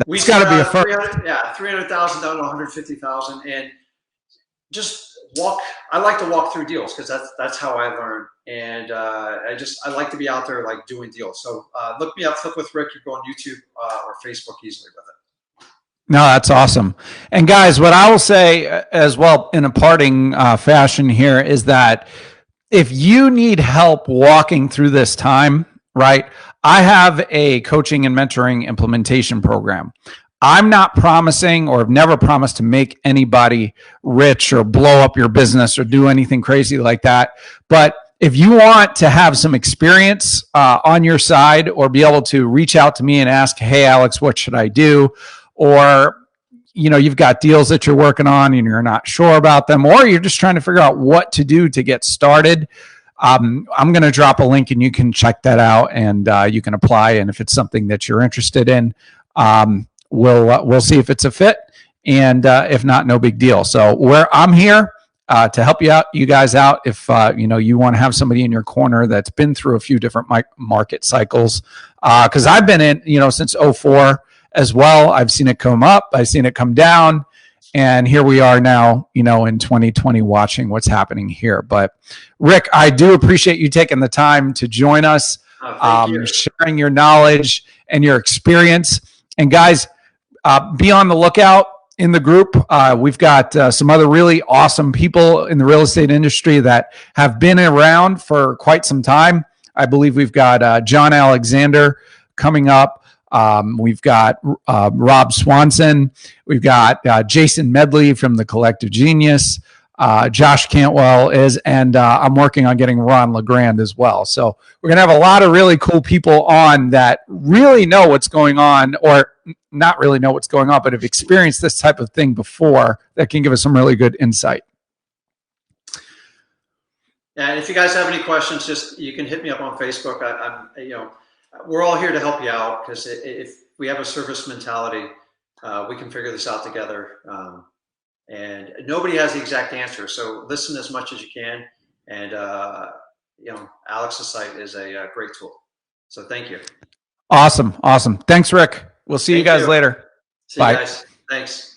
we got to be a first. $300,000 down to $150,000, and just walk. I like to walk through deals because that's how I learn, and I like to be out there like doing deals. So look me up, Flip with Rick. You go on YouTube or Facebook easily with it. No, that's awesome. And guys, what I will say as well in a parting fashion here is that if you need help walking through this time, right, I have a coaching and mentoring implementation program. I'm not promising or have never promised to make anybody rich or blow up your business or do anything crazy like that. But if you want to have some experience on your side or be able to reach out to me and ask, hey, Alex, what should I do? Or, you've got deals that you're working on and you're not sure about them, or you're just trying to figure out what to do to get started. I'm going to drop a link and you can check that out and you can apply. And if it's something that you're interested in, we'll see if it's a fit. And if not, no big deal. So I'm here to help you guys out. If you want to have somebody in your corner that's been through a few different market cycles, because I've been in, since 2004 as well. I've seen it come up, I've seen it come down, and here we are now, in 2020 watching what's happening here. But Rick, I do appreciate you taking the time to join us, sharing your knowledge and your experience. And guys, be on the lookout in the group. We've got some other really awesome people in the real estate industry that have been around for quite some time. I believe we've got John Alexander coming up. We've got Rob Swanson. We've got Jason Medley from the Collective Genius. Josh Cantwell and I'm working on getting Ron LeGrand as well. So we're going to have a lot of really cool people on that really know what's going on, or not really know what's going on, but have experienced this type of thing before, that can give us some really good insight. And if you guys have any questions, just you can hit me up on Facebook. We're all here to help you out because if we have a service mentality, we can figure this out together. And nobody has the exact answer, so listen as much as you can. And Alex's site is a great tool. So thank you. Awesome. Thanks, Rick. We'll see you guys later. See you Bye. guys. Thanks.